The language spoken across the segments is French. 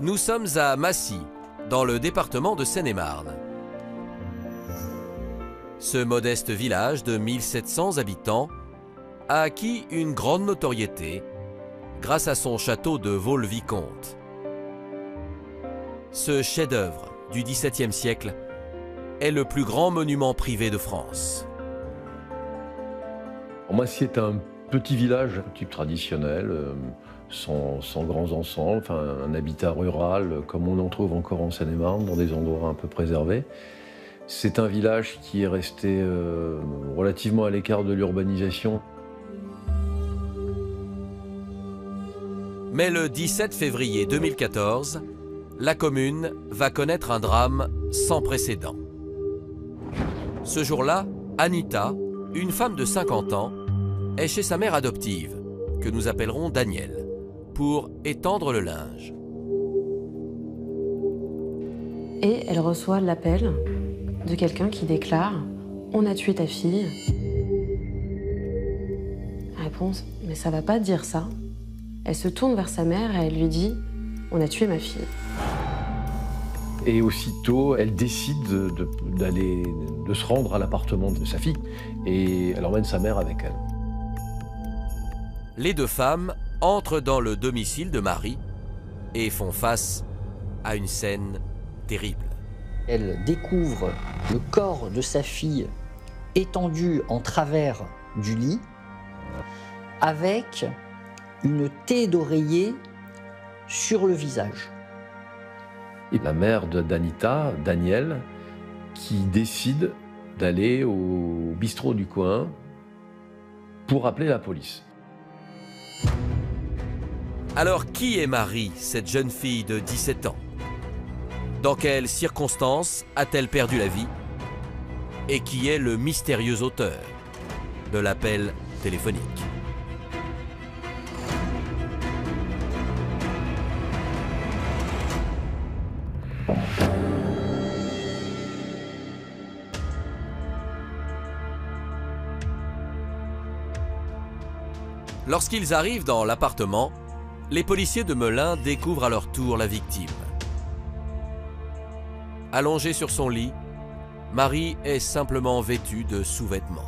Nous sommes à Massy, dans le département de Seine-et-Marne. Ce modeste village de 1700 habitants a acquis une grande notoriété grâce à son château de Vaux-le-Vicomte. Ce chef-d'œuvre du XVIIe siècle est le plus grand monument privé de France. Massy est un petit village type traditionnel, sans grands ensembles, enfin, un habitat rural comme on en trouve encore en Seine-et-Marne, dans des endroits un peu préservés. C'est un village qui est resté relativement à l'écart de l'urbanisation. Mais le 17 février 2014, la commune va connaître un drame sans précédent. Ce jour-là, Anita, une femme de 50 ans, est chez sa mère adoptive, que nous appellerons Danielle, pour étendre le linge. Et elle reçoit l'appel de quelqu'un qui déclare « On a tué ta fille ». Réponse « Mais ça va pas dire ça ». Elle se tourne vers sa mère et elle lui dit « On a tué ma fille ». Et aussitôt, elle décide de se rendre à l'appartement de sa fille et elle emmène sa mère avec elle. Les deux femmes entrent dans le domicile de Marie et font face à une scène terrible. Elle découvre le corps de sa fille étendu en travers du lit avec une taie d'oreiller sur le visage. Et la mère d'Anita, Danielle, qui décide d'aller au bistrot du coin pour appeler la police. Alors qui est Marie, cette jeune fille de 17 ans? Dans quelles circonstances a-t-elle perdu la vie? Et qui est le mystérieux auteur de l'appel téléphonique? Lorsqu'ils arrivent dans l'appartement, les policiers de Melun découvrent à leur tour la victime. Allongée sur son lit, Marie est simplement vêtue de sous-vêtements.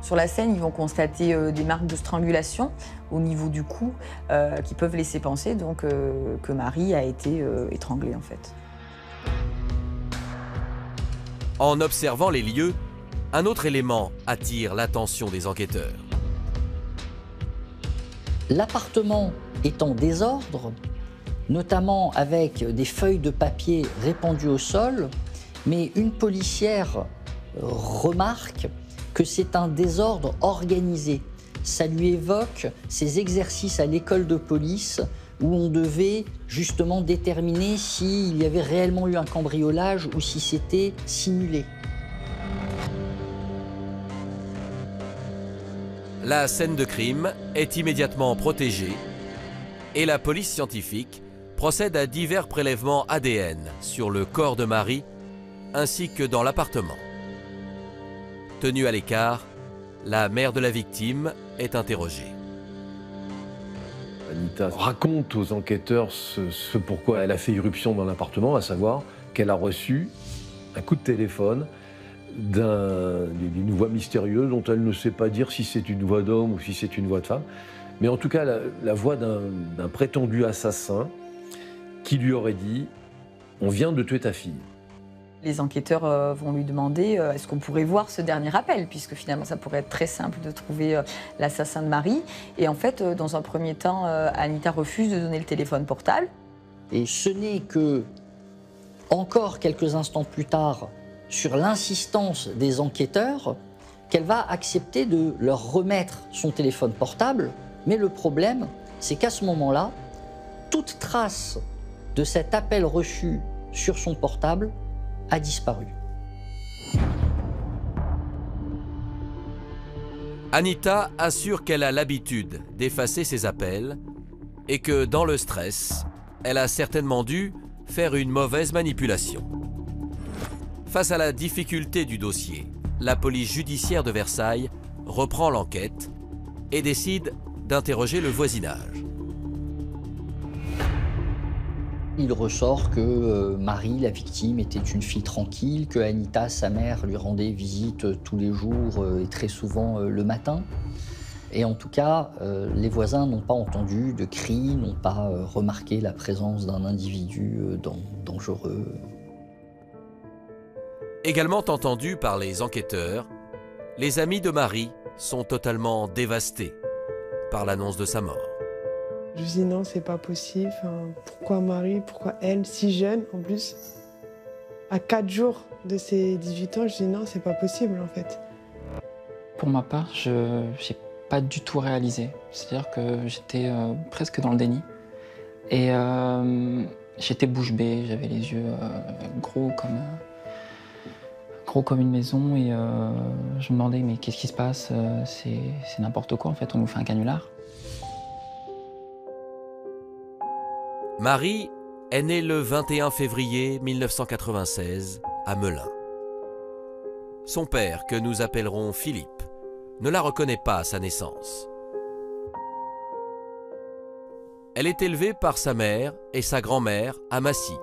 Sur la scène, ils vont constater des marques de strangulation au niveau du cou qui peuvent laisser penser donc, que Marie a été étranglée en fait. En observant les lieux, un autre élément attire l'attention des enquêteurs. L'appartement est en désordre, notamment avec des feuilles de papier répandues au sol, mais une policière remarque que c'est un désordre organisé. Ça lui évoque ses exercices à l'école de police où on devait justement déterminer s'il y avait réellement eu un cambriolage ou si c'était simulé. La scène de crime est immédiatement protégée et la police scientifique procède à divers prélèvements ADN sur le corps de Marie ainsi que dans l'appartement. Tenue à l'écart, la mère de la victime est interrogée. Anita raconte aux enquêteurs ce pourquoi elle a fait irruption dans l'appartement, à savoir qu'elle a reçu un coup de téléphone d'une voix mystérieuse dont elle ne sait pas dire si c'est une voix d'homme ou si c'est une voix de femme, mais en tout cas la voix d'un prétendu assassin qui lui aurait dit « On vient de tuer ta fille ». Les enquêteurs vont lui demander est-ce qu'on pourrait voir ce dernier appel, puisque finalement ça pourrait être très simple de trouver l'assassin de Marie. Et en fait, dans un premier temps, Anita refuse de donner le téléphone portable. Et ce n'est que, encore quelques instants plus tard, sur l'insistance des enquêteurs, qu'elle va accepter de leur remettre son téléphone portable. Mais le problème, c'est qu'à ce moment-là, toute trace de cet appel reçu sur son portable a disparu. Anita assure qu'elle a l'habitude d'effacer ses appels et que dans le stress, elle a certainement dû faire une mauvaise manipulation. Face à la difficulté du dossier, la police judiciaire de Versailles reprend l'enquête et décide d'interroger le voisinage. Il ressort que Marie, la victime, était une fille tranquille, que Anita, sa mère, lui rendait visite tous les jours et très souvent le matin. Et en tout cas, les voisins n'ont pas entendu de cris, n'ont pas remarqué la présence d'un individu dangereux. Également entendus par les enquêteurs, les amis de Marie sont totalement dévastés par l'annonce de sa mort. Je me dis non, c'est pas possible. Enfin, pourquoi Marie, pourquoi elle, si jeune en plus? À 4 jours de ses 18 ans, je dis non, c'est pas possible en fait. Pour ma part, je n'ai pas du tout réalisé. C'est-à-dire que j'étais presque dans le déni. Et j'étais bouche bée, j'avais les yeux gros comme une maison. Et je me demandais, mais qu'est-ce qui se passe? C'est n'importe quoi en fait, on nous fait un canular. Marie est née le 21 février 1996 à Melun. Son père, que nous appellerons Philippe, ne la reconnaît pas à sa naissance. Elle est élevée par sa mère et sa grand-mère à Massy.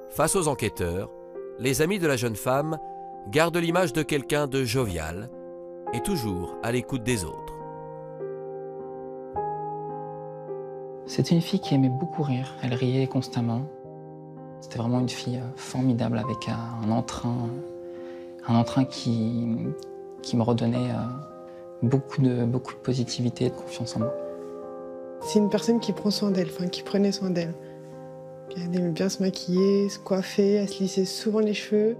Face aux enquêteurs, les amis de la jeune femme gardent l'image de quelqu'un de jovial et toujours à l'écoute des autres. C'était une fille qui aimait beaucoup rire, elle riait constamment. C'était vraiment une fille formidable avec un entrain qui me redonnait beaucoup de positivité et de confiance en moi. C'est une personne qui prend soin d'elle, enfin qui prenait soin d'elle. Elle aimait bien se maquiller, se coiffer, elle se lissait souvent les cheveux.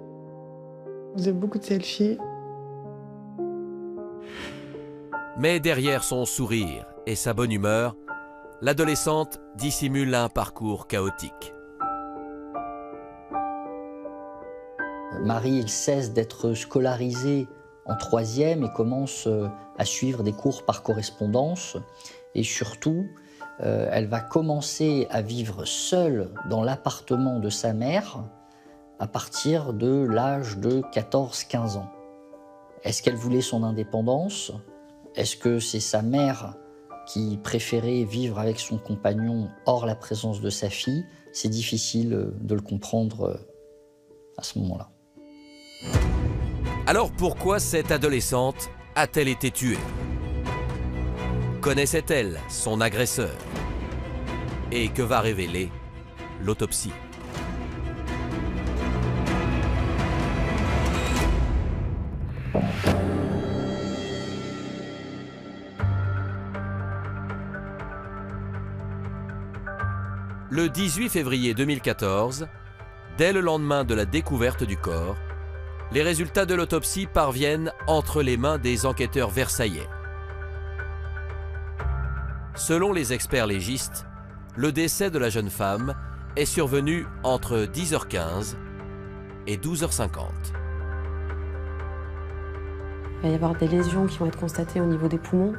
On faisait beaucoup de selfies. Mais derrière son sourire et sa bonne humeur, l'adolescente dissimule un parcours chaotique. Marie, elle cesse d'être scolarisée en 3e et commence à suivre des cours par correspondance. Et surtout, elle va commencer à vivre seule dans l'appartement de sa mère à partir de l'âge de 14-15 ans. Est-ce qu'elle voulait son indépendance? Est-ce que c'est sa mère qui préférait vivre avec son compagnon hors la présence de sa fille? C'est difficile de le comprendre à ce moment-là. Alors pourquoi cette adolescente a-t-elle été tuée? Connaissait-elle son agresseur? Et que va révéler l'autopsie? Le 18 février 2014, dès le lendemain de la découverte du corps, les résultats de l'autopsie parviennent entre les mains des enquêteurs versaillais. Selon les experts légistes, le décès de la jeune femme est survenu entre 10h15 et 12h50. Il va y avoir des lésions qui vont être constatées au niveau des poumons,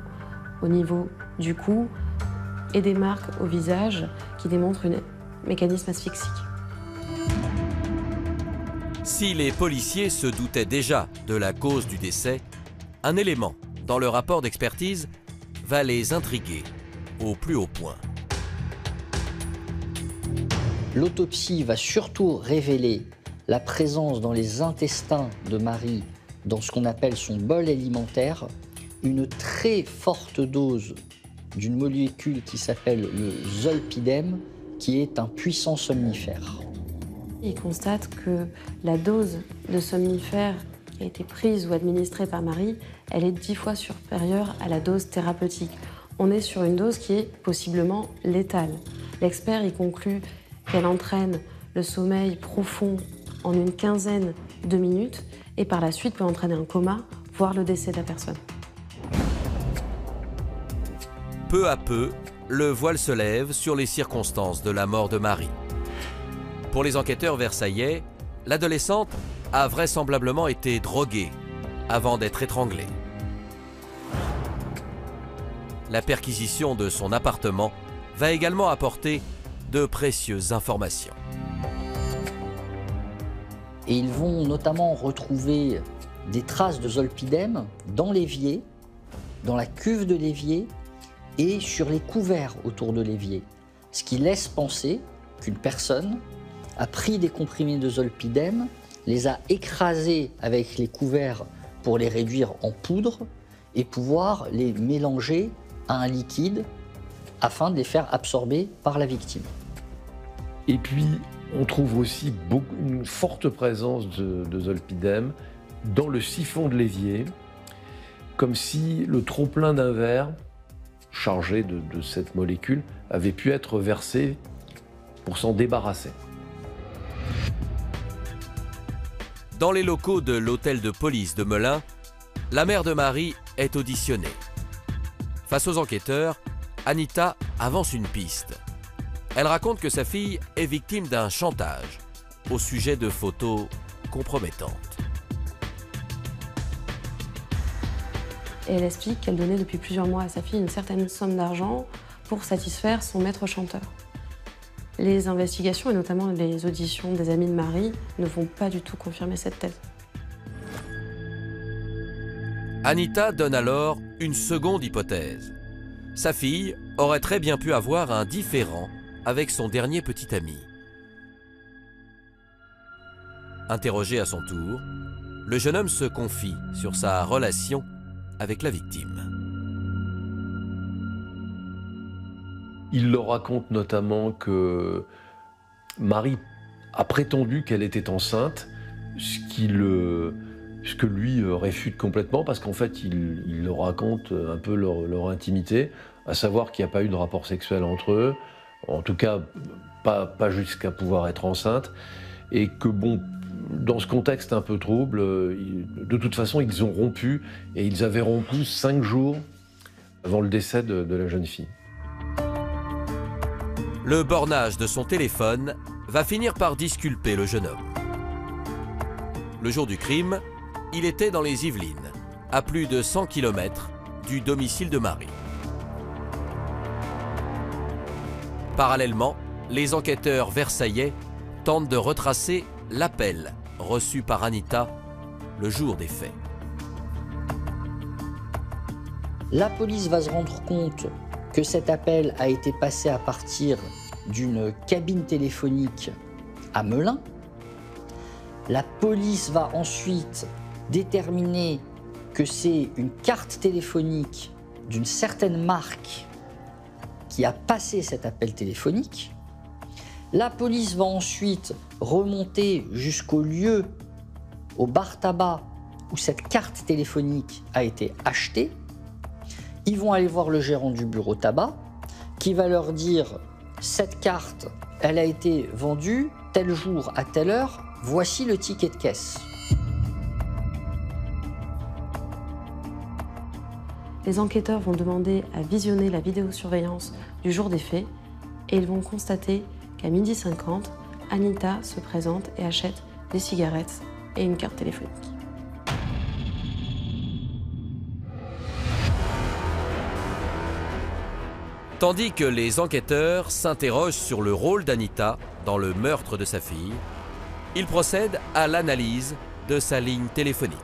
au niveau du cou et des marques au visage qui démontrent un mécanisme asphyxique. Si les policiers se doutaient déjà de la cause du décès, un élément dans le rapport d'expertise va les intriguer au plus haut point. L'autopsie va surtout révéler la présence dans les intestins de Marie, dans ce qu'on appelle son bol alimentaire, une très forte dose d'une molécule qui s'appelle le zolpidem, qui est un puissant somnifère. Il constate que la dose de somnifère qui a été prise ou administrée par Marie, elle est 10 fois supérieure à la dose thérapeutique. On est sur une dose qui est possiblement létale. L'expert y conclut qu'elle entraîne le sommeil profond en une quinzaine de minutes et par la suite peut entraîner un coma, voire le décès de la personne. Peu à peu, le voile se lève sur les circonstances de la mort de Marie. Pour les enquêteurs versaillais, l'adolescente a vraisemblablement été droguée avant d'être étranglée. La perquisition de son appartement va également apporter de précieuses informations. Et ils vont notamment retrouver des traces de zolpidem dans l'évier, dans la cuve de l'évier et sur les couverts autour de l'évier. ce qui laisse penser qu'une personne a pris des comprimés de zolpidem, les a écrasés avec les couverts pour les réduire en poudre et pouvoir les mélanger à un liquide afin de les faire absorber par la victime. Et puis, on trouve aussi une forte présence de zolpidem dans le siphon de l'évier, comme si le trop-plein d'un verre chargé de cette molécule avait pu être versé pour s'en débarrasser. Dans les locaux de l'hôtel de police de Melun, la mère de Marie est auditionnée. Face aux enquêteurs, Anita avance une piste. Elle raconte que sa fille est victime d'un chantage au sujet de photos compromettantes. Et elle explique qu'elle donnait depuis plusieurs mois à sa fille une certaine somme d'argent pour satisfaire son maître chanteur. Les investigations et notamment les auditions des amis de Marie ne vont pas du tout confirmer cette thèse. Anita donne alors une seconde hypothèse. Sa fille aurait très bien pu avoir un différend avec son dernier petit ami. Interrogé à son tour, le jeune homme se confie sur sa relation avec la victime. Il leur raconte notamment que Marie a prétendu qu'elle était enceinte, ce que lui réfute complètement, parce qu'en fait, il leur raconte un peu leur intimité, à savoir qu'il n'y a pas eu de rapport sexuel entre eux, en tout cas pas jusqu'à pouvoir être enceinte, et que bon, dans ce contexte un peu trouble, de toute façon, ils ont rompu, et ils avaient rompu 5 jours avant le décès de la jeune fille. Le bornage de son téléphone va finir par disculper le jeune homme. Le jour du crime, il était dans les Yvelines, à plus de 100 km du domicile de Marie. Parallèlement, les enquêteurs versaillais tentent de retracer l'appel reçu par Anita le jour des faits. La police va se rendre compte que cet appel a été passé à partir d'une cabine téléphonique à Melun. La police va ensuite déterminer que c'est une carte téléphonique d'une certaine marque qui a passé cet appel téléphonique. La police va ensuite remonter jusqu'au lieu, au bar tabac, où cette carte téléphonique a été achetée. Ils vont aller voir le gérant du bureau tabac, qui va leur dire « Cette carte, elle a été vendue tel jour à telle heure, voici le ticket de caisse ». Les enquêteurs vont demander à visionner la vidéosurveillance du jour des faits et ils vont constater qu'à 12h50, Anita se présente et achète des cigarettes et une carte téléphonique. Tandis que les enquêteurs s'interrogent sur le rôle d'Anita dans le meurtre de sa fille, ils procèdent à l'analyse de sa ligne téléphonique.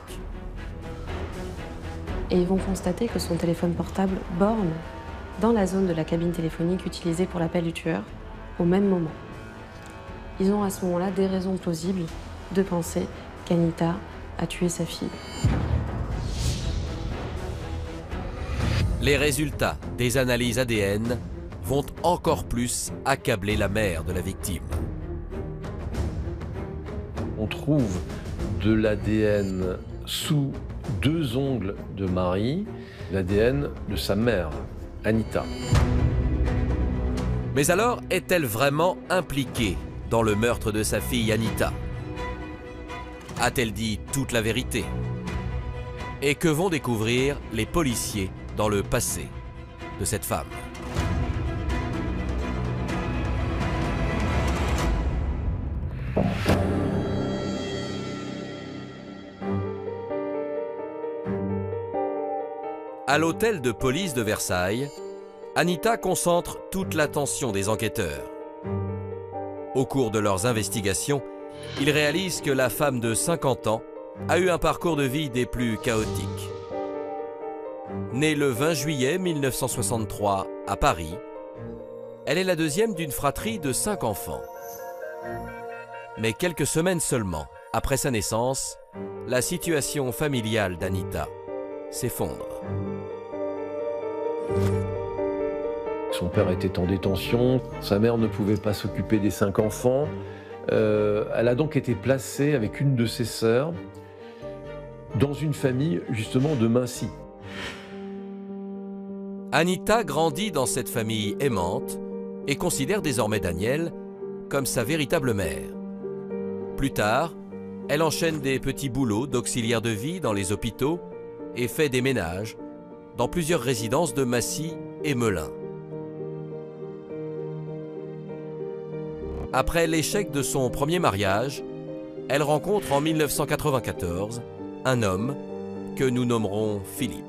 Et ils vont constater que son téléphone portable borne dans la zone de la cabine téléphonique utilisée pour l'appel du tueur au même moment. Ils ont à ce moment-là des raisons plausibles de penser qu'Anita a tué sa fille. Les résultats des analyses ADN vont encore plus accabler la mère de la victime. On trouve de l'ADN sous 2 ongles de Marie, l'ADN de sa mère, Anita. Mais alors, est-elle vraiment impliquée dans le meurtre de sa fille Anita? A-t-elle dit toute la vérité? Et que vont découvrir les policiers dans le passé de cette femme? À l'hôtel de police de Versailles, Anita concentre toute l'attention des enquêteurs. Au cours de leurs investigations, ils réalisent que la femme de 50 ans a eu un parcours de vie des plus chaotiques. Née le 20 juillet 1963 à Paris, Elle est la deuxième d'une fratrie de 5 enfants. Mais quelques semaines seulement après sa naissance, la situation familiale d'Anita s'effondre. Son père était en détention, sa mère ne pouvait pas s'occuper des 5 enfants. Elle a donc été placée avec une de ses sœurs dans une famille justement de Mincy. Anita grandit dans cette famille aimante et considère désormais Daniel comme sa véritable mère. Plus tard, elle enchaîne des petits boulots d'auxiliaire de vie dans les hôpitaux et fait des ménages dans plusieurs résidences de Massy et Melun. Après l'échec de son premier mariage, elle rencontre en 1994 un homme que nous nommerons Philippe.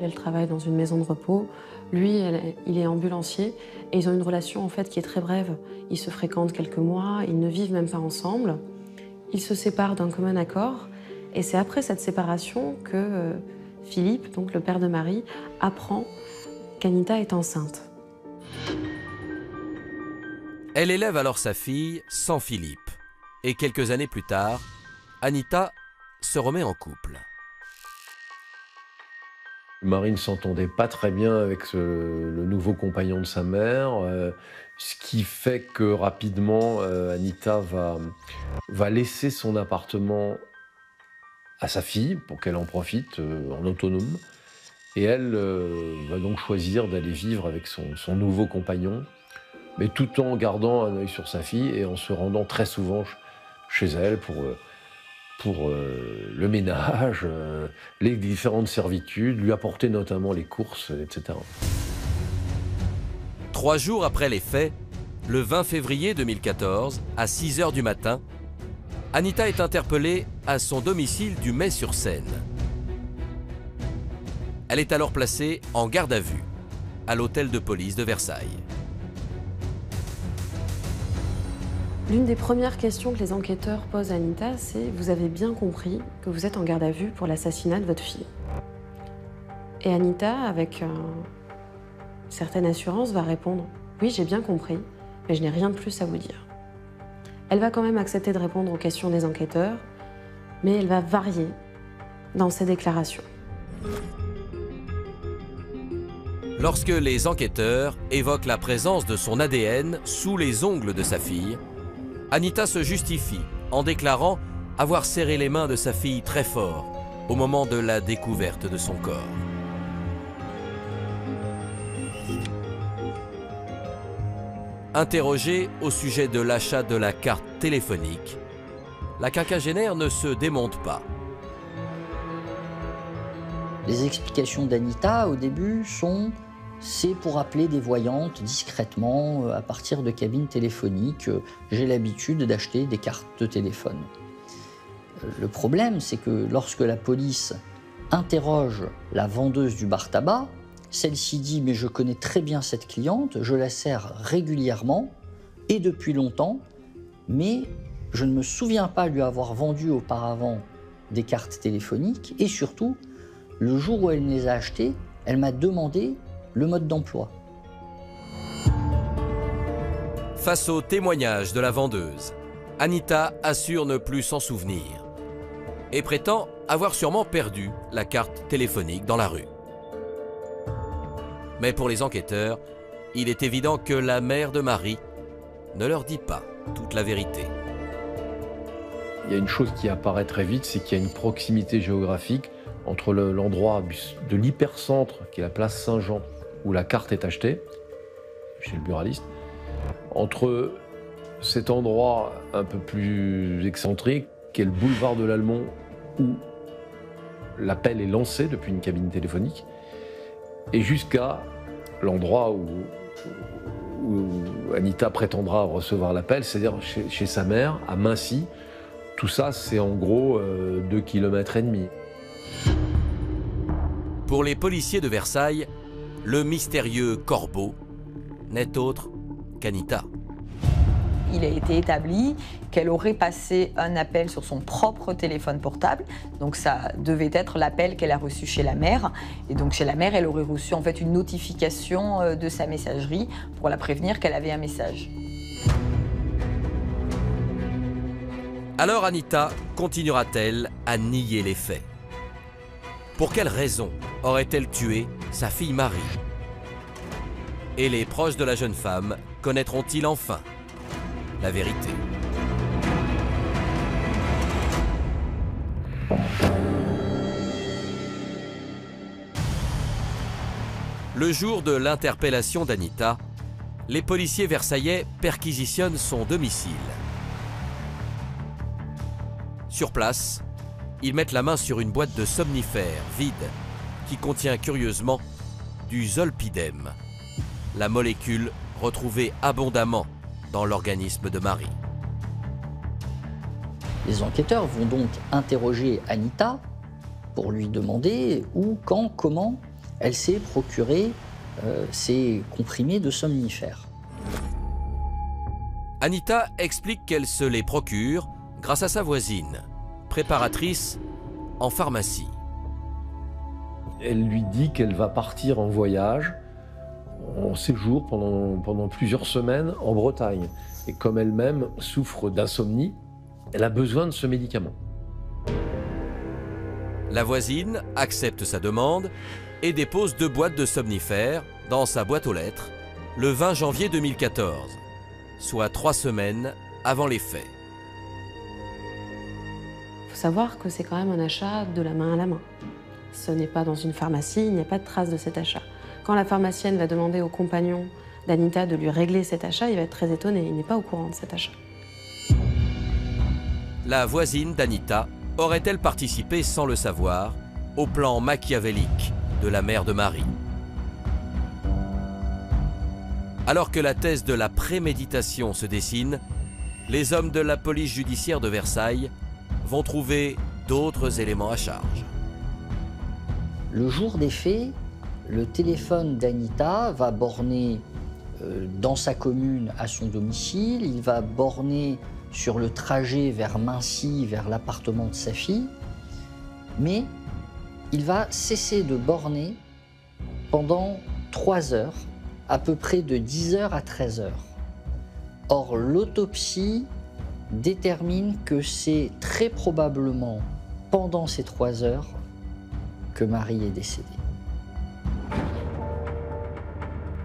Elle travaille dans une maison de repos. Lui, il est ambulancier et ils ont une relation en fait qui est très brève. Ils se fréquentent quelques mois, ils ne vivent même pas ensemble. Ils se séparent d'un commun accord et c'est après cette séparation que Philippe, donc le père de Marie, apprend qu'Anita est enceinte. Elle élève alors sa fille sans Philippe et quelques années plus tard, Anita se remet en couple. Marie ne s'entendait pas très bien avec le nouveau compagnon de sa mère, ce qui fait que rapidement, Anita va laisser son appartement à sa fille pour qu'elle en profite en autonome. Et elle va donc choisir d'aller vivre avec son nouveau compagnon, mais tout en gardant un œil sur sa fille et en se rendant très souvent chez elle pour le ménage, les différentes servitudes, lui apporter notamment les courses, etc. 3 jours après les faits, le 20 février 2014, à 6 h du matin, Anita est interpellée à son domicile du Mets-sur-Seine. Elle est alors placée en garde à vue à l'hôtel de police de Versailles. L'une des premières questions que les enquêteurs posent à Anita, c'est « Vous avez bien compris que vous êtes en garde à vue pour l'assassinat de votre fille ?» Et Anita, avec une certaine assurance, va répondre « Oui, j'ai bien compris, mais je n'ai rien de plus à vous dire. » Elle va quand même accepter de répondre aux questions des enquêteurs, mais elle va varier dans ses déclarations. Lorsque les enquêteurs évoquent la présence de son ADN sous les ongles de sa fille, Anita se justifie en déclarant avoir serré les mains de sa fille très fort au moment de la découverte de son corps. Interrogée au sujet de l'achat de la carte téléphonique, la quinquagénaire ne se démonte pas. Les explications d'Anita au début sont c'est pour appeler des voyantes discrètement à partir de cabines téléphoniques. J'ai l'habitude d'acheter des cartes de téléphone. Le problème, c'est que lorsque la police interroge la vendeuse du bar tabac, celle-ci dit « mais je connais très bien cette cliente, je la sers régulièrement et depuis longtemps, mais je ne me souviens pas lui avoir vendu auparavant des cartes téléphoniques et surtout, le jour où elle me les a achetées, elle m'a demandé le mode d'emploi. » Face au témoignage de la vendeuse, Anita assure ne plus s'en souvenir et prétend avoir sûrement perdu la carte téléphonique dans la rue. Mais pour les enquêteurs, il est évident que la mère de Marie ne leur dit pas toute la vérité. Il y a une chose qui apparaît très vite, c'est qu'il y a une proximité géographique entre l'endroit de l'hypercentre, qui est la place Saint-Jean, où la carte est achetée, chez le buraliste, entre cet endroit un peu plus excentrique, qui est le boulevard de l'Allemont, où l'appel est lancé depuis une cabine téléphonique, et jusqu'à l'endroit où Anita prétendra recevoir l'appel, c'est-à-dire chez sa mère, à Mincy. Tout ça, c'est en gros 2,5 km. Pour les policiers de Versailles, le mystérieux corbeau n'est autre qu'Anita. il a été établi qu'elle aurait passé un appel sur son propre téléphone portable. Donc ça devait être l'appel qu'elle a reçu chez la mère. Et donc chez la mère, elle aurait reçu en fait une notification de sa messagerie pour la prévenir qu'elle avait un message. Alors Anita continuera-t-elle à nier les faits? Pour quelle raison aurait-elle tué sa fille Marie? Et les proches de la jeune femme connaîtront-ils enfin la vérité? Le jour de l'interpellation d'Anita, les policiers versaillais perquisitionnent son domicile. Sur place, ils mettent la main sur une boîte de somnifères vide qui contient curieusement du zolpidem, la molécule retrouvée abondamment dans l'organisme de Marie. Les enquêteurs vont donc interroger Anita pour lui demander où, quand, comment elle s'est procuré ces comprimés de somnifères. Anita explique qu'elle se les procure grâce à sa voisine, préparatrice en pharmacie. Elle lui dit qu'elle va partir en voyage, en séjour pendant plusieurs semaines en Bretagne. Et comme elle-même souffre d'insomnie, elle a besoin de ce médicament. La voisine accepte sa demande et dépose 2 boîtes de somnifères dans sa boîte aux lettres le 20 janvier 2014, soit 3 semaines avant les faits. Il faut savoir que c'est quand même un achat de la main à la main. Ce n'est pas dans une pharmacie, il n'y a pas de trace de cet achat. Quand la pharmacienne va demander au compagnon d'Anita de lui régler cet achat, il va être très étonné, il n'est pas au courant de cet achat. La voisine d'Anita aurait-elle participé sans le savoir au plan machiavélique de la mère de Marie? Alors que la thèse de la préméditation se dessine, les hommes de la police judiciaire de Versailles vont trouver d'autres éléments à charge. Le jour des faits, le téléphone d'Anita va borner dans sa commune à son domicile, il va borner sur le trajet vers Mincy, vers l'appartement de sa fille, mais il va cesser de borner pendant 3 heures, à peu près de 10h à 13h. Or, l'autopsie détermine que c'est très probablement pendant ces 3 heures que Marie est décédée.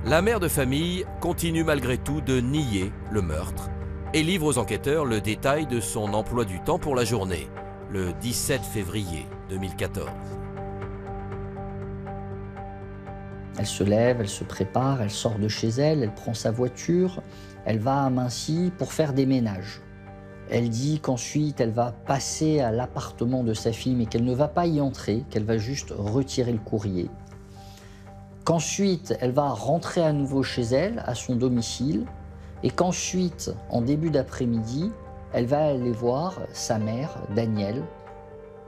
La mère de famille continue malgré tout de nier le meurtre et livre aux enquêteurs le détail de son emploi du temps pour la journée, le 17 février 2014. Elle se lève, elle se prépare, elle sort de chez elle, elle prend sa voiture, elle va à Mincy pour faire des ménages. Elle dit qu'ensuite elle va passer à l'appartement de sa fille mais qu'elle ne va pas y entrer, qu'elle va juste retirer le courrier. Qu'ensuite elle va rentrer à nouveau chez elle, à son domicile, et qu'ensuite, en début d'après-midi, elle va aller voir sa mère, Danielle,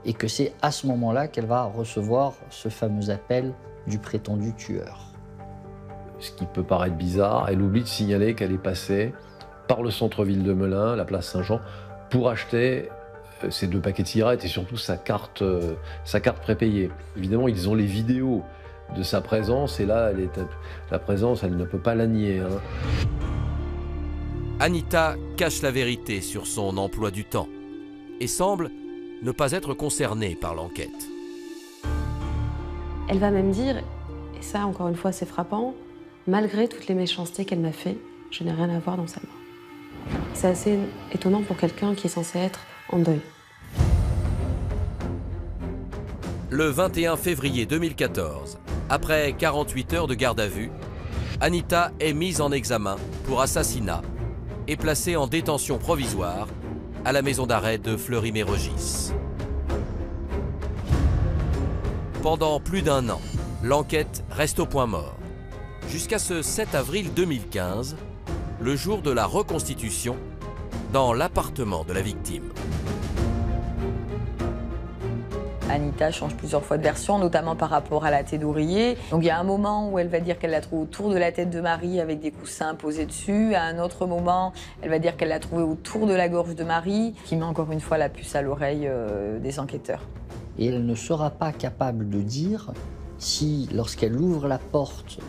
et que c'est à ce moment-là qu'elle va recevoir ce fameux appel du prétendu tueur. Ce qui peut paraître bizarre, elle oublie de signaler qu'elle est passée par le centre-ville de Melun, la place Saint-Jean, pour acheter ces 2 paquets de cigarettes et surtout sa carte prépayée. Évidemment, ils ont les vidéos de sa présence et là, la présence, elle ne peut pas la nier. Anita cache la vérité sur son emploi du temps et semble ne pas être concernée par l'enquête. Elle va même dire, et ça encore une fois c'est frappant, malgré toutes les méchancetés qu'elle m'a fait, je n'ai rien à voir dans sa mort. C'est assez étonnant pour quelqu'un qui est censé être en deuil. Le 21 février 2014, après 48 heures de garde à vue, Anita est mise en examen pour assassinat et placée en détention provisoire à la maison d'arrêt de Fleury-Mérogis. Pendant plus d'1 an, l'enquête reste au point mort, jusqu'à ce 7 avril 2015, le jour de la reconstitution, dans l'appartement de la victime. Anita change plusieurs fois de version, notamment par rapport à la thé d'oreiller. Donc il y a un moment où elle va dire qu'elle l'a trouvé autour de la tête de Marie avec des coussins posés dessus. À un autre moment, elle va dire qu'elle l'a trouvé autour de la gorge de Marie, qui met encore une fois la puce à l'oreille des enquêteurs. Et elle ne sera pas capable de dire si, lorsqu'elle ouvre la porte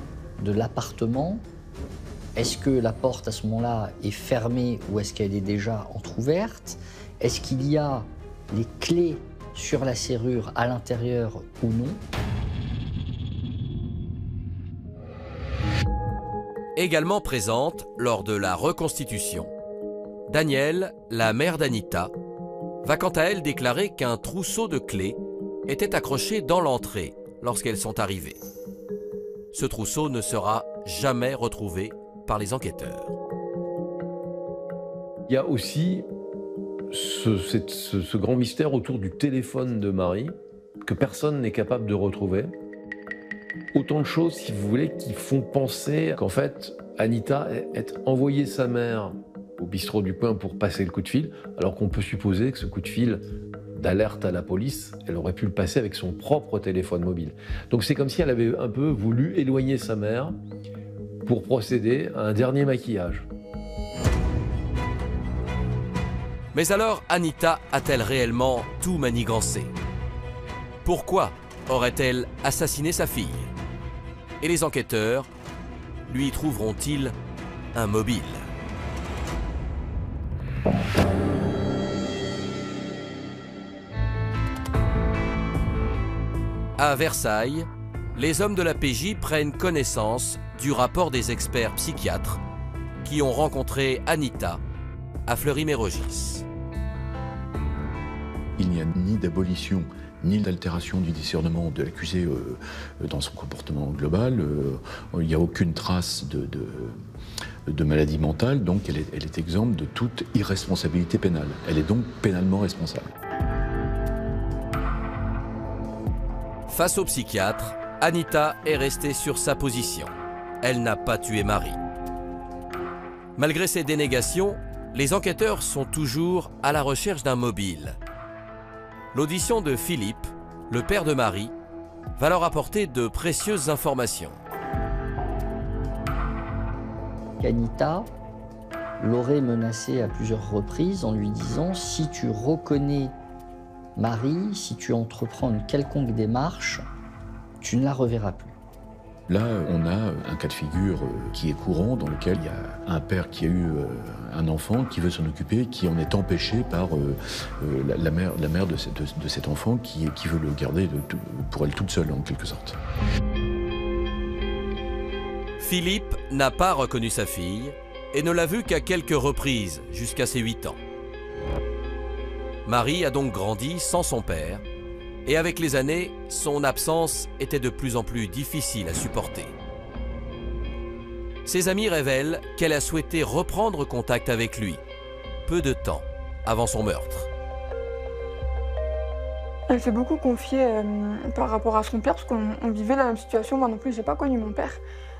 de l'appartement, est-ce que la porte à ce moment-là est fermée ou est-ce qu'elle est déjà entrouverte? Est-ce qu'il y a les clés sur la serrure à l'intérieur ou non? Également présente lors de la reconstitution, Danielle, la mère d'Anita, va quant à elle déclarer qu'un trousseau de clés était accroché dans l'entrée lorsqu'elles sont arrivées. Ce trousseau ne sera jamais retrouvé par les enquêteurs. Il y a aussi ce grand mystère autour du téléphone de Marie que personne n'est capable de retrouver. Autant de choses, si vous voulez, qui font penser qu'en fait, Anita ait envoyé sa mère au bistrot du coin pour passer le coup de fil, alors qu'on peut supposer que ce coup de fil d'alerte à la police, elle aurait pu le passer avec son propre téléphone mobile. Donc c'est comme si elle avait un peu voulu éloigner sa mère pour procéder à un dernier maquillage. Mais alors, Anita a-t-elle réellement tout manigancé? Pourquoi aurait-elle assassiné sa fille? Et les enquêteurs lui trouveront-ils un mobile? À Versailles, les hommes de la PJ prennent connaissance du rapport des experts psychiatres qui ont rencontré Anita à Fleury-Mérogis. Il n'y a ni d'abolition ni d'altération du discernement de l'accusé dans son comportement global. Il n'y a aucune trace de maladie mentale, donc elle est exempte de toute irresponsabilité pénale. Elle est donc pénalement responsable. Face au psychiatre, Anita est restée sur sa position. Elle n'a pas tué Marie. Malgré ces dénégations, les enquêteurs sont toujours à la recherche d'un mobile. L'audition de Philippe, le père de Marie, va leur apporter de précieuses informations. Anita l'aurait menacée à plusieurs reprises en lui disant « Si tu reconnais Marie, si tu entreprends une quelconque démarche, tu ne la reverras plus. » Là, on a un cas de figure qui est courant, dans lequel il y a un père qui a eu un enfant, qui veut s'en occuper, qui en est empêché par la mère de cet enfant, qui veut le garder pour elle toute seule, en quelque sorte. Philippe n'a pas reconnu sa fille et ne l'a vue qu'à quelques reprises, jusqu'à ses 8 ans. Marie a donc grandi sans son père, et avec les années, son absence était de plus en plus difficile à supporter. Ses amis révèlent qu'elle a souhaité reprendre contact avec lui, peu de temps avant son meurtre. Elle s'est beaucoup confiée par rapport à son père, parce qu'on vivait la même situation. Moi non plus, j'ai pas connu mon père.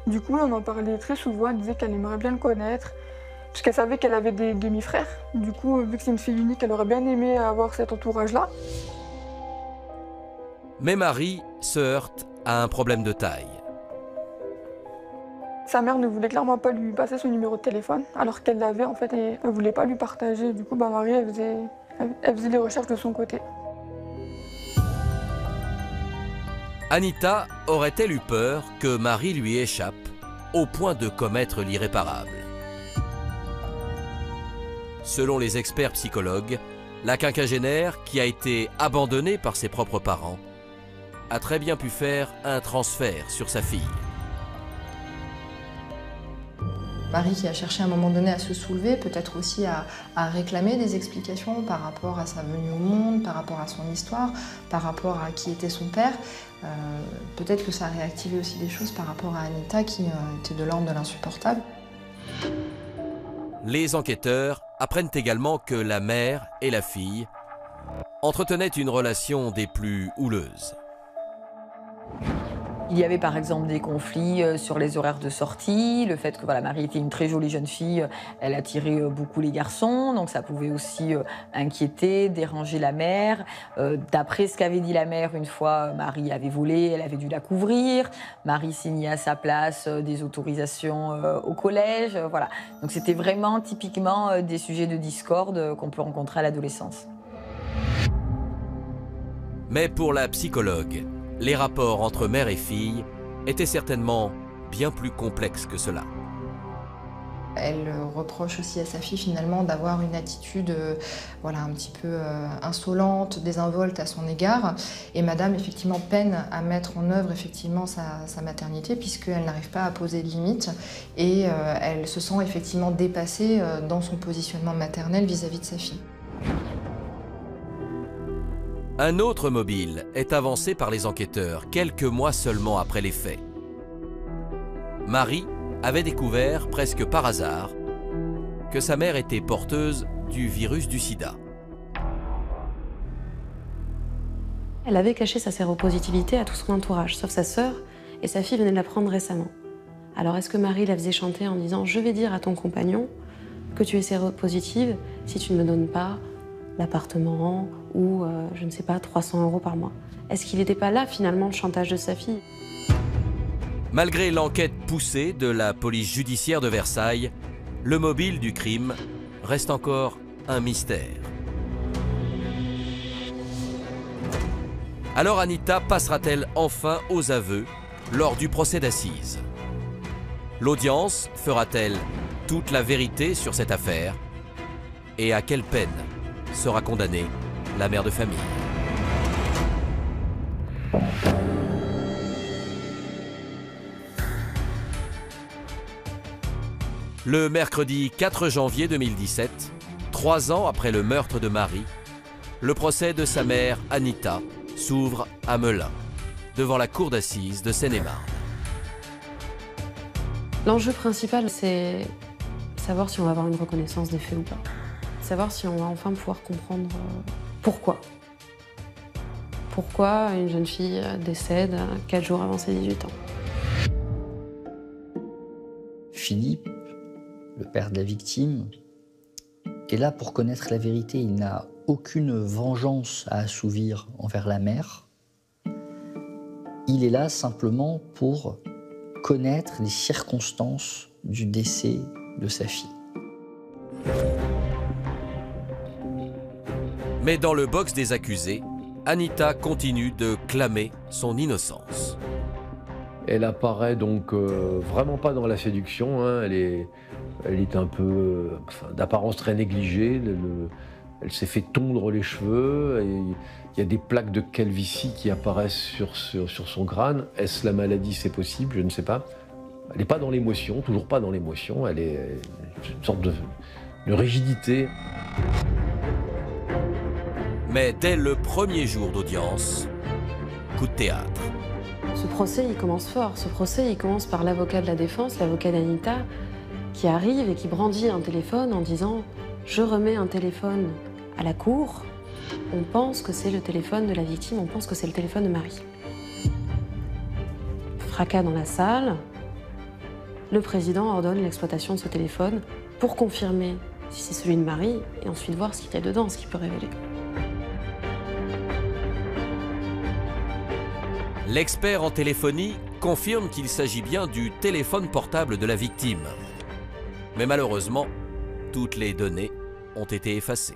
Du coup, on en parlait très souvent. Elle disait qu'elle aimerait bien le connaître, parce qu'elle savait qu'elle avait des demi-frères. Du coup, vu que c'est une fille unique, elle aurait bien aimé avoir cet entourage-là. Mais Marie se heurte à un problème de taille. Sa mère ne voulait clairement pas lui passer son numéro de téléphone, alors qu'elle l'avait en fait, et elle ne voulait pas lui partager. Du coup, Marie, elle faisait les recherches de son côté. Anita aurait-elle eu peur que Marie lui échappe au point de commettre l'irréparable? Selon les experts psychologues, la quinquagénaire, qui a été abandonnée par ses propres parents, a très bien pu faire un transfert sur sa fille. Marie qui a cherché à un moment donné à se soulever, peut-être aussi à réclamer des explications par rapport à sa venue au monde, par rapport à son histoire, par rapport à qui était son père. Peut-être que ça a réactivé aussi des choses par rapport à Anita qui était de l'ordre de l'insupportable. Les enquêteurs apprennent également que la mère et la fille entretenaient une relation des plus houleuses. Il y avait par exemple des conflits sur les horaires de sortie, le fait que voilà, Marie était une très jolie jeune fille, elle attirait beaucoup les garçons, donc ça pouvait aussi inquiéter, déranger la mère. D'après ce qu'avait dit la mère, une fois Marie avait volé, elle avait dû la couvrir. Marie signait à sa place des autorisations au collège, voilà. Donc c'était vraiment typiquement des sujets de discorde qu'on peut rencontrer à l'adolescence. Mais pour la psychologue, les rapports entre mère et fille étaient certainement bien plus complexes que cela. Elle reproche aussi à sa fille finalement d'avoir une attitude voilà, un petit peu insolente, désinvolte à son égard. Et madame effectivement peine à mettre en œuvre effectivement sa maternité puisqu'elle n'arrive pas à poser de limites et elle se sent effectivement dépassée dans son positionnement maternel vis-à-vis de sa fille. Un autre mobile est avancé par les enquêteurs quelques mois seulement après les faits. Marie avait découvert, presque par hasard, que sa mère était porteuse du virus du sida. Elle avait caché sa séropositivité à tout son entourage, sauf sa sœur, et sa fille venait de l'apprendre récemment. Alors est-ce que Marie la faisait chanter en disant « Je vais dire à ton compagnon que tu es séropositive si tu ne me donnes pas l'appartement ou, je ne sais pas, 300 € par mois ». Est-ce qu'il n'était pas là, finalement, le chantage de sa fille? Malgré l'enquête poussée de la police judiciaire de Versailles, le mobile du crime reste encore un mystère. Alors Anita passera-t-elle enfin aux aveux lors du procès d'assises? L'audience fera-t-elle toute la vérité sur cette affaire? Et à quelle peine sera condamnée la mère de famille? Le mercredi 4 janvier 2017, 3 ans après le meurtre de Marie, le procès de sa mère Anita s'ouvre à Melun, devant la cour d'assises de Seine-et-Marne. L'enjeu principal, c'est savoir si on va avoir une reconnaissance des faits ou pas. Savoir si on va enfin pouvoir comprendre pourquoi. Pourquoi une jeune fille décède 4 jours avant ses 18 ans. Philippe, le père de la victime, est là pour connaître la vérité. Il n'a aucune vengeance à assouvir envers la mère. Il est là simplement pour connaître les circonstances du décès de sa fille. Mais dans le box des accusés, Anita continue de clamer son innocence. Elle apparaît donc vraiment pas dans la séduction, hein. Elle est un peu d'apparence très négligée. Elle s'est fait tondre les cheveux. Et il y a des plaques de calvitie qui apparaissent sur son crâne. Est-ce la maladie? C'est possible, je ne sais pas. Elle n'est pas dans l'émotion, toujours pas dans l'émotion. Elle est une sorte de rigidité. Mais dès le premier jour d'audience, coup de théâtre. Ce procès, il commence fort. Ce procès, il commence par l'avocat de la défense, l'avocat d'Anita, qui arrive et qui brandit un téléphone en disant « Je remets un téléphone à la cour. On pense que c'est le téléphone de la victime, on pense que c'est le téléphone de Marie. » Fracas dans la salle. Le président ordonne l'exploitation de ce téléphone pour confirmer si c'est celui de Marie et ensuite voir ce qu'il y a dedans, ce qu'il peut révéler. L'expert en téléphonie confirme qu'il s'agit bien du téléphone portable de la victime. Mais malheureusement, toutes les données ont été effacées.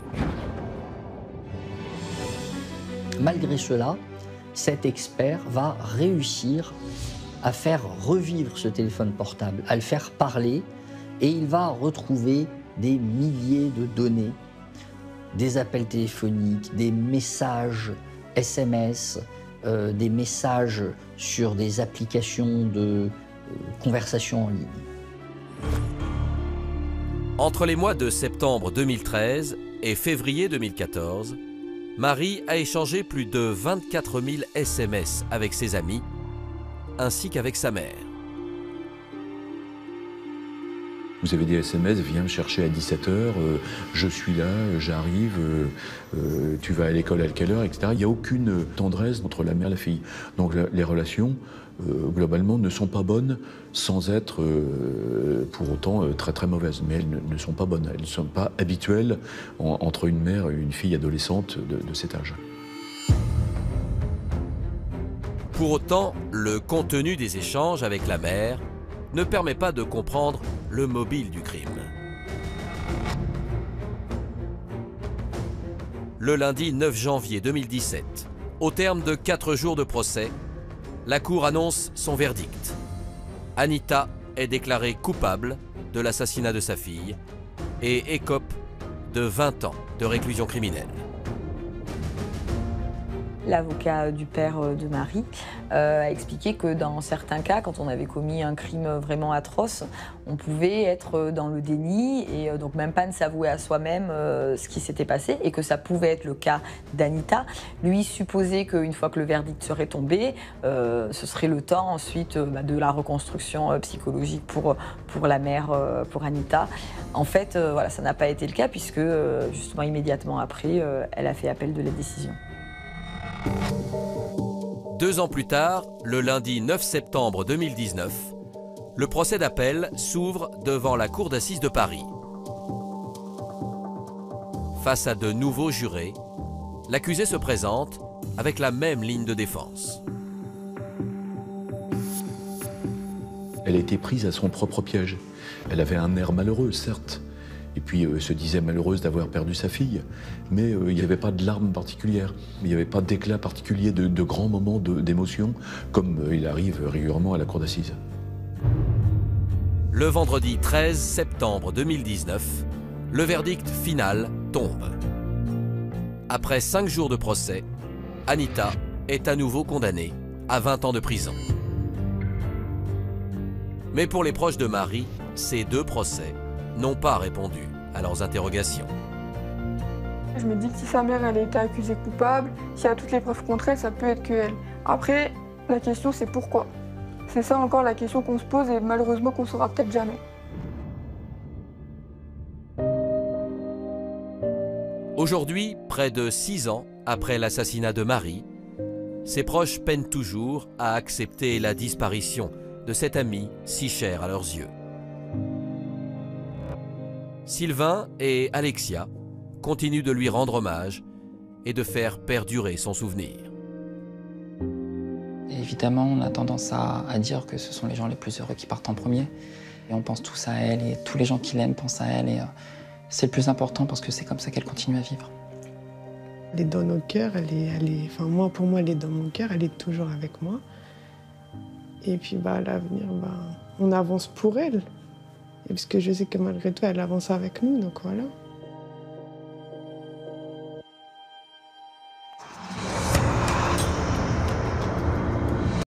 Malgré cela, cet expert va réussir à faire revivre ce téléphone portable, à le faire parler, et il va retrouver des milliers de données, des appels téléphoniques, des messages SMS, des messages sur des applications de conversation en ligne. Entre les mois de septembre 2013 et février 2014, Marie a échangé plus de 24 000 SMS avec ses amis, ainsi qu'avec sa mère. Vous avez des SMS, viens me chercher à 17h, je suis là, j'arrive, tu vas à l'école à quelle heure, etc. Il n'y a aucune tendresse entre la mère et la fille. Donc les relations globalement, ne sont pas bonnes sans être pour autant très très mauvaises. Mais elles ne sont pas bonnes, elles ne sont pas habituelles entre une mère et une fille adolescente de cet âge. Pour autant, le contenu des échanges avec la mère ne permet pas de comprendre le mobile du crime. Le lundi 9 janvier 2017, au terme de 4 jours de procès, la Cour annonce son verdict. Anita est déclarée coupable de l'assassinat de sa fille et écope de 20 ans de réclusion criminelle. L'avocat du père de Marie a expliqué que dans certains cas, quand on avait commis un crime vraiment atroce, on pouvait être dans le déni et donc même pas ne s'avouer à soi-même ce qui s'était passé et que ça pouvait être le cas d'Anita. Lui supposait qu'une fois que le verdict serait tombé, ce serait le temps ensuite de la reconstruction psychologique pour la mère, pour Anita. En fait, voilà, ça n'a pas été le cas puisque justement immédiatement après, elle a fait appel de la décision. 2 ans plus tard, le lundi 9 septembre 2019, le procès d'appel s'ouvre devant la Cour d'assises de Paris. Face à de nouveaux jurés, l'accusé se présente avec la même ligne de défense. Elle a été prise à son propre piège. Elle avait un air malheureux, certes, et puis se disait malheureuse d'avoir perdu sa fille, mais il n'y avait pas de larmes particulières, il n'y avait pas d'éclat particulier, de grands moments d'émotion, comme il arrive régulièrement à la cour d'assises. Le vendredi 13 septembre 2019, le verdict final tombe. Après 5 jours de procès, Anita est à nouveau condamnée à 20 ans de prison. Mais pour les proches de Marie, ces 2 procès n'ont pas répondu à leurs interrogations. Je me dis que si sa mère elle a été accusée coupable, s'il y a toutes les preuves contre elle, ça peut être que elle. Après, la question c'est pourquoi. C'est ça encore la question qu'on se pose et malheureusement qu'on ne saura peut-être jamais. Aujourd'hui, près de 6 ans après l'assassinat de Marie, ses proches peinent toujours à accepter la disparition de cette amie si chère à leurs yeux. Sylvain et Alexia continuent de lui rendre hommage et de faire perdurer son souvenir. Et évidemment, on a tendance à dire que ce sont les gens les plus heureux qui partent en premier. Et on pense tous à elle et tous les gens qui l'aiment pensent à elle. Et c'est le plus important parce que c'est comme ça qu'elle continue à vivre. Elle est dans nos cœurs, enfin moi, pour moi, elle est dans mon cœur, elle est toujours avec moi. Et puis à l'avenir, on avance pour elle. Et parce que je sais que malgré tout, elle avance avec nous, donc voilà.